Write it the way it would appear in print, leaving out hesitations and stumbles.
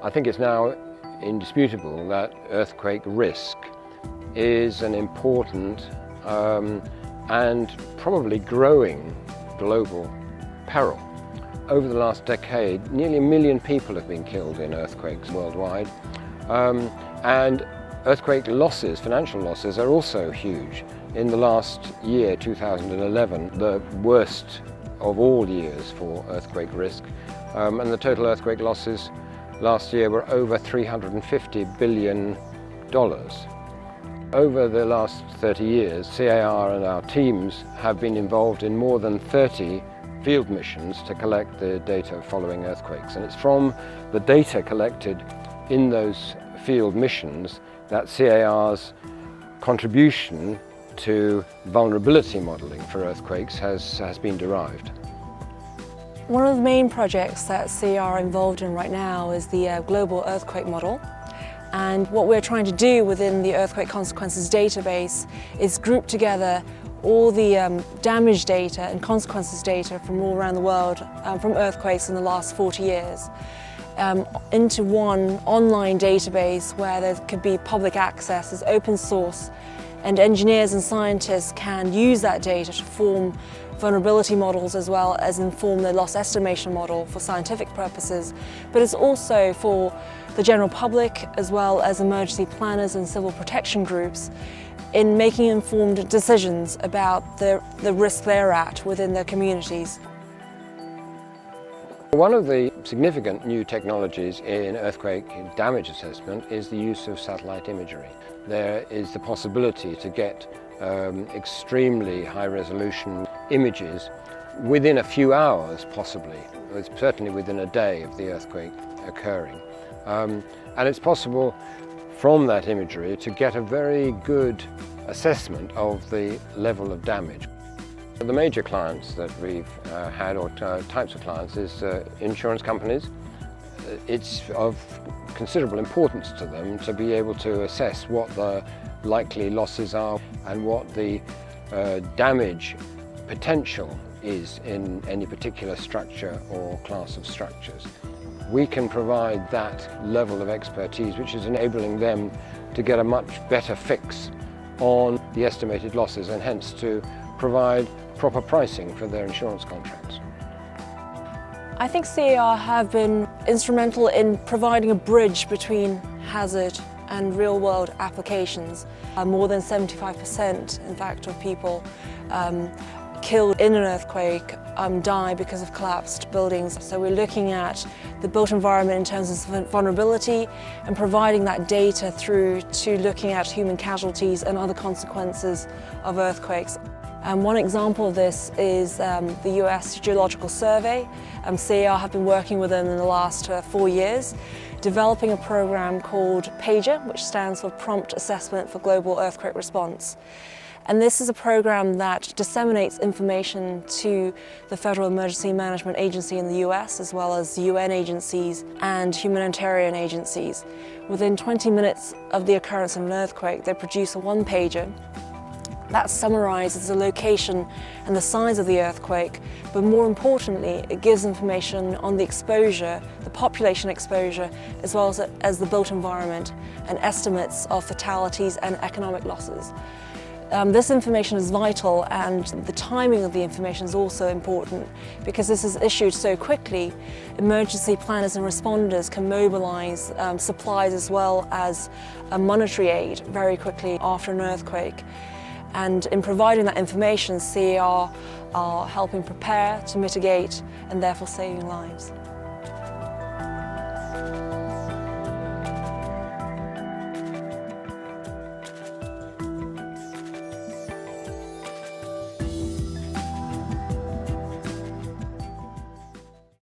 I think it's now indisputable that earthquake risk is an important and probably growing global peril. Over the last decade, nearly 1 million people have been killed in earthquakes worldwide, and earthquake losses, financial losses, are also huge. In the last year, 2011, the worst of all years for earthquake risk, and the total earthquake losses last year were over $350 billion. Over the last 30 years, CAR and our teams have been involved in more than 30 field missions to collect the data following earthquakes. And it's from the data collected in those field missions that CAR's contribution to vulnerability modelling for earthquakes has been derived. One of the main projects that CAR are involved in right now is the Global Earthquake Model. And what we're trying to do within the Earthquake Consequences database is group together all the damage data and consequences data from all around the world from earthquakes in the last 40 years into one online database where there could be public access, it's open source, and engineers and scientists can use that data to form vulnerability models as well as inform the loss estimation model for scientific purposes. But it's also for the general public as well as emergency planners and civil protection groups in making informed decisions about the risk they're at within their communities. One of the significant new technologies in earthquake damage assessment is the use of satellite imagery. There is the possibility to get extremely high-resolution images within a few hours, possibly, certainly within a day of the earthquake occurring. And it's possible from that imagery to get a very good assessment of the level of damage. The major clients that we've had, or types of clients, is insurance companies. It's of considerable importance to them to be able to assess what the likely losses are and what the damage potential is in any particular structure or class of structures. We can provide that level of expertise, which is enabling them to get a much better fix on the estimated losses and hence to provide proper pricing for their insurance contracts. I think CAR have been instrumental in providing a bridge between hazard and real-world applications. More than 75%, in fact, of people killed in an earthquake die because of collapsed buildings. So we're looking at the built environment in terms of vulnerability and providing that data through to looking at human casualties and other consequences of earthquakes. One example of this is the US Geological Survey. CAR have been working with them in the last 4 years, developing a program called PAGER, which stands for Prompt Assessment for Global Earthquake Response. And this is a program that disseminates information to the Federal Emergency Management Agency in the US, as well as UN agencies and humanitarian agencies. Within 20 minutes of the occurrence of an earthquake, they produce a one-pager that summarizes the location and the size of the earthquake, but more importantly, it gives information on the exposure, the population exposure, as well as the built environment, and estimates of fatalities and economic losses. This information is vital, and the timing of the information is also important because this is issued so quickly. Emergency planners and responders can mobilize supplies as well as monetary aid very quickly after an earthquake. And in providing that information, CAR are helping prepare to mitigate and therefore saving lives.